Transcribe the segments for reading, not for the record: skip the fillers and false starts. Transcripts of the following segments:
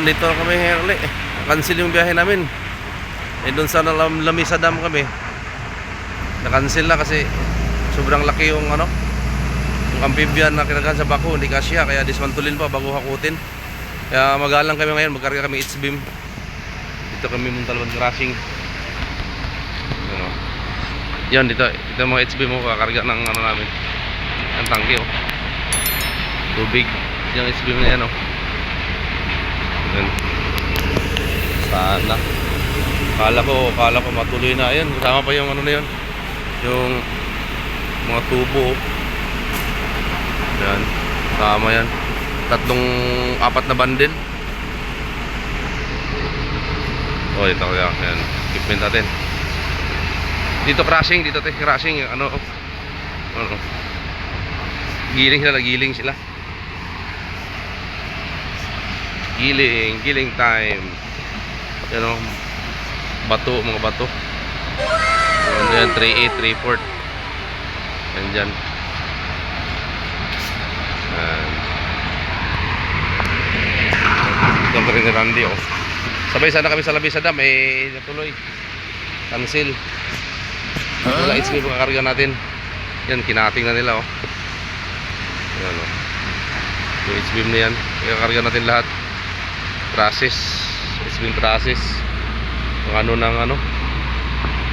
dito na kami uli. Cancel yung biyahe namin. Eh doon sa Lamisa Dam kami. Na-cancel na kasi sobrang laki yung ano, yung amphibian na kinagahan sa bako, hindi kasya, kaya dismantulin pa bago hakutin. Kaya magalang kami ngayon, magkarga kami H-beam. Dito kami Muntalban Crossing. Ano. Yan dito mga H-beam mo kakarga ng ano namin. Ang tangke oh. Tubig. Yung H-beam na yan oh. Yan. Sana. Kala ko matuloy na. Ayan, kasama pa yung ano na yun. Yung mga tubo. Yan. Kasama yan. 4 na bundle. Oh, ito kaya. Yan. Equipment natin. Dito crashing. Dito tayo crashing. Ano. Giling sila. Giling time. Yan o. Mga bato. Yan, 3/8, 3/4. Yan dyan. Ito pa rin ni Randy oh. Sabay sana kami sa Lamisa Dam natuloy. Cancel. Wala HB kakarga natin. Yan, kinating na nila oh. Yan oh. Yung HB na yan. Kakarga natin lahat. Process. HB process. Yung ano ng ano.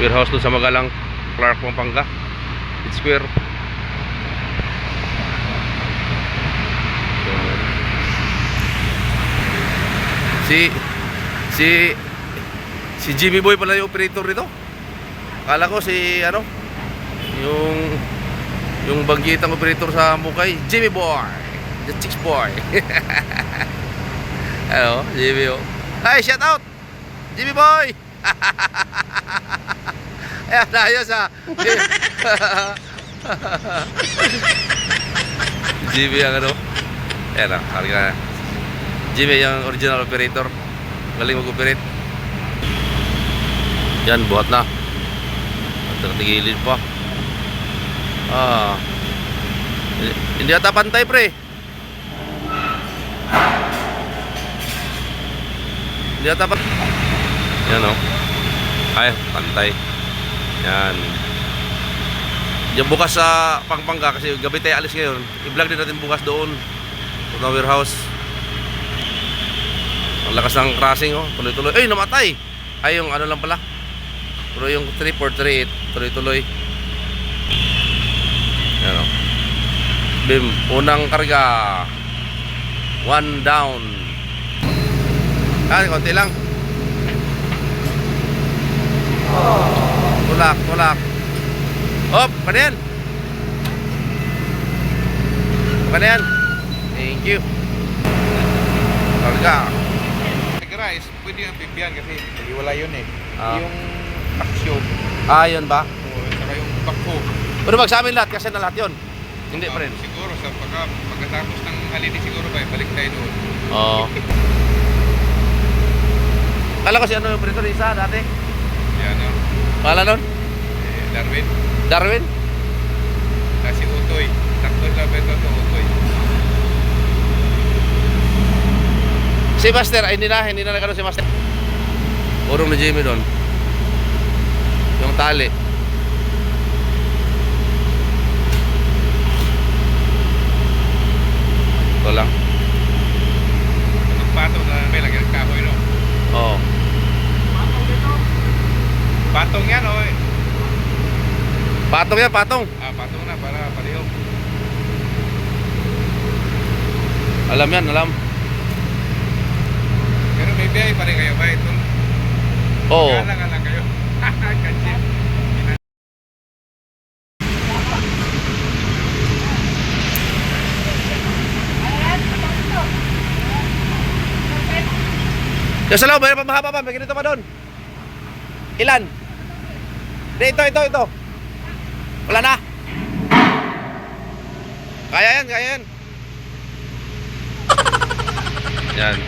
Warehouse doon sa Magalang, Clark, Pampanga. It's square. Si Jimmy Boy pala yung operator nito. Akala ko si ano, yung banggitang operator sa Mukay, Jimmy Boy, the chicks boy. Ano, Jimmy oh. Hi, shout out, Jimmy Boy. Ayan, ayos ah. Jimmy ang ano. Ayan ah, karga na. Jimmy yung original operator. Galing mag-operate. Yan, buhat na. At natigilid pa. Hindi ata pantay pre. Hindi ata pantay. Yan o. Ay, pantay. Yan. Diyan bukas sa Pampanga kasi gabi tayo alis ngayon. I-vlog din natin bukas doon sa warehouse. Ang lakas ng crashing oh. Tuloy-tuloy. Ay, namatay. Ay, yung ano lang pala. Pero yung 3438 tuloy-tuloy. Yan o. Bim, unang karga. 1 down. Konti lang. Tulak. Hop, panayan. Thank you. Karga. Guys, pwede yung amphibian kasi wala yun eh. Yung aksyon. Yun ba? Saka yung bako. Pero magsamin lahat kasi na lahat yun. Hindi pa rin. Siguro sa pagkatapos ng halini siguro balik tayo doon. Oo. Kala ko si ano yung operator isa dati? Yan o. Pala nun? Darwin. Darwin? Si Utoy. Takto sa beto to Utoy. Si Master, ay hindi na nagkaroon si Master. Urong ni Jimmy doon. Yung tali. Ito lang. Itong patong na may lagyan ng kahoy no? Oo. Patong yan o eh. Patong yan, patong. Patong na para paliho. Alam yan, alam. Pero may biyahe pa rin kayo ba ito? Oo. Kala kayo. Kanchip. Yung sa loob, mayroon pa mahaba pa. May ganito pa doon. Ilan? Ito. Wala na. Kaya yan. Yan.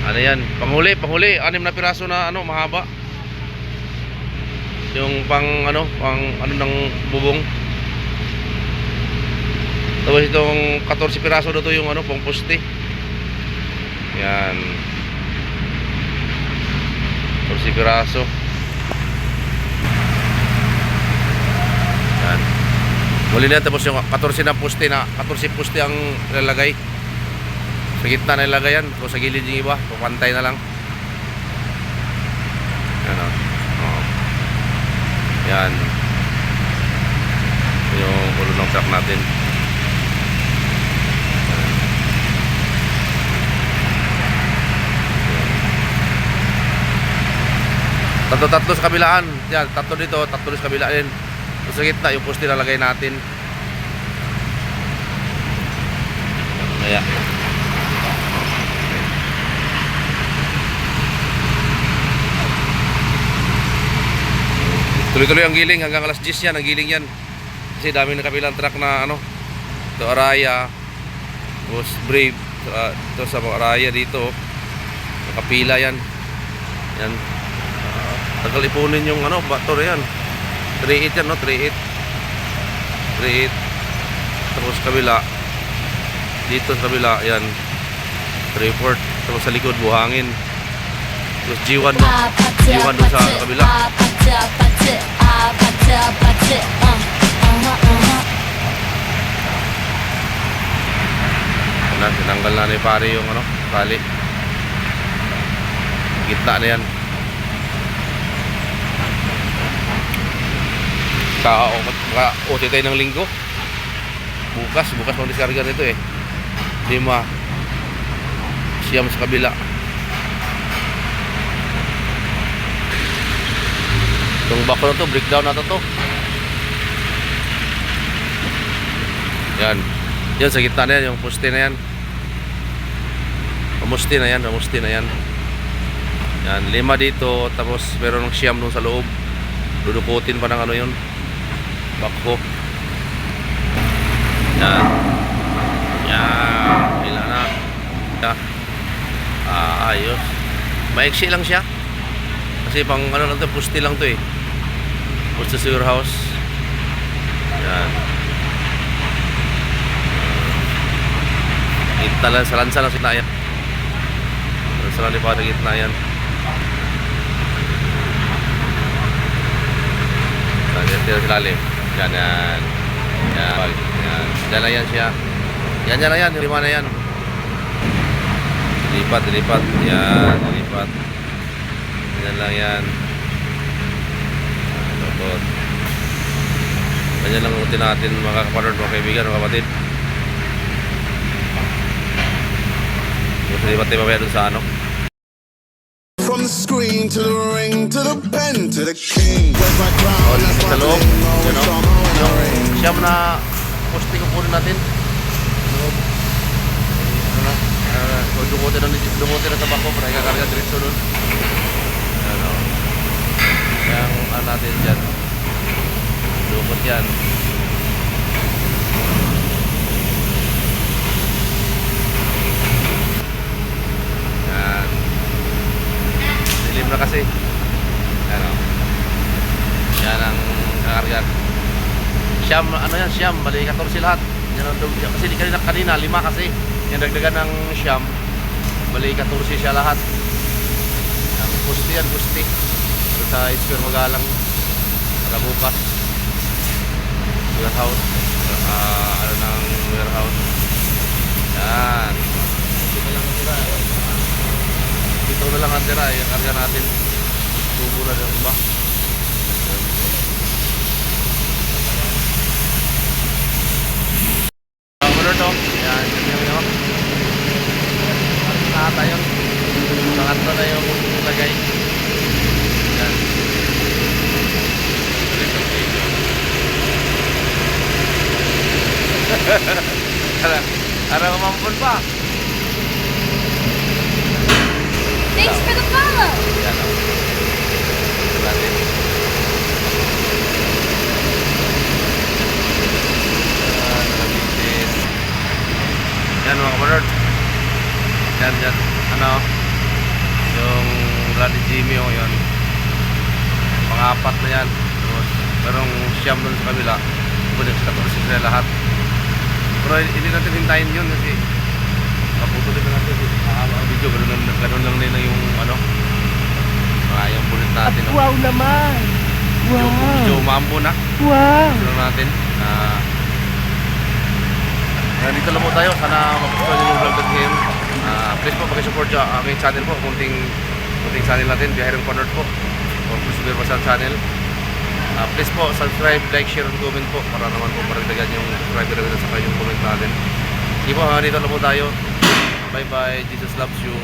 Ano yan? Panghuli. 6 na piraso na ano, mahaba. Yung pang ano ng bubong. Tapos itong 14 piraso dito yung ano, pang poste. Yan. 14 piraso. Yan. Muli na tapos yung 14 na poste na 14 poste ang lalagay. Sa gitna na ilagay yan. O sa gilid yung iba. Pupantay na lang. Yan o. Oh. Yan. Yung ulo ng truck natin. Tatlo sa kabilaan. Yan, tatlo dito, tatlo sa kabilaan. Sa gitna yung poste lalagay natin. Kaya tuloy-tuloy ang giling hanggang alas 10 yan, ang giling yan. Kasi dami ng kabilang truck na ano. Ito Araya, tapos Brave, ito sa mga Araya dito. Nakapila yan. Yan. Tagal ipunin yung ano, bato na yan. 3.8 yan, no? 3.8. 3.8. Tapos kabila. Dito sa kabila, yan. 3.4. Tapos sa likod, buhangin. Tapos G1 no? G1 doon sa kabila. Tinanggal na ni pare yung ano, tali. Gitna na yan. Ka-OT tayo ng linggo. Bukas pang diskarga nito eh. 5 siyam sa kabila. Itong bako na to, breakdown na to. Yan. Yan sa gitna na yan, yung poste na yan. Pamusti na yan. Yan, 5 dito, tapos meron ng siyam dun sa loob. Dudukutin pa ng ano yun. Bakho. Yan. Yan. Ila na. Yan. Ayos. Maiksi lang siya. Kasi pang ano lang to, pusti lang to eh. Pusti sa your house. Yan. Gitna lang, salansa lang sila yan. Salansa lang di pa na gitna yan. Tira sa lalim. Yan. Yan. Yan na yan siya. Yan na yan. 5 na yan. Dilipat. Yan. Dilipat. Yan lang yan. Tapos. Ganyan lang utin natin mga kaparod, mga kaibigan, mga kapatid. Dilipat tayo mamaya dun sa ano. From the screen to the ring to the pen to the king. Where's my crown? That's Sa my loob. thing. Yan Always o. on my ring. Yung siyam na poste ko punin natin. Dukutin na tabako para ikakarga diretso doon. Yan o. Yang ano natin dyan. Dukot yan. Yan. Dilim na kasi. Yan o. Yan ang kakarga. Siyam, ano yan, siyam. Bali 14 lahat. Yan ang dugtong. Kasi kanina 5 kasi. Yung dagdagan ng siyam. Bali 14 siya lahat. Ang pusti yan, pusti. Sa Square Magalang. Para bukas. Warehouse. Ano ng warehouse. Yan. Dito na lang ang tira. Yung karga natin. Tubo na yung iba. To. Yan, yun. Nakata yun. Pangatlo na yung lagay. Yan. Ara umampun pa. Thanks for the follow. Yan o. Natin. Yan mga kamarod. Yan. Ano? Yung Rally Jimmy o yun. Pang-apat na yan. Tapos, merong siyam doon sa kabila. Pwede sa 14 sila lahat. Pero hindi natin hintayin yun kasi kaputo din natin. Mahaba ang video ganun lang din yung ano, yung bullet natin. No? Wow naman! Medyo umambo na. Wow! Ano natin. Nandito lang po tayo. Sana magustuhan nyo yung vlog natin ngayon. Please po pakisupport sa aking channel po. Kunting channel natin, Biyahero Convert po. O Cruiser Basan channel. Please po subscribe, like, share, and comment po para naman po maragdagan yung subscriber natin sa kanyang comment natin. Sige po, dito lang po tayo. Bye bye. Jesus loves you.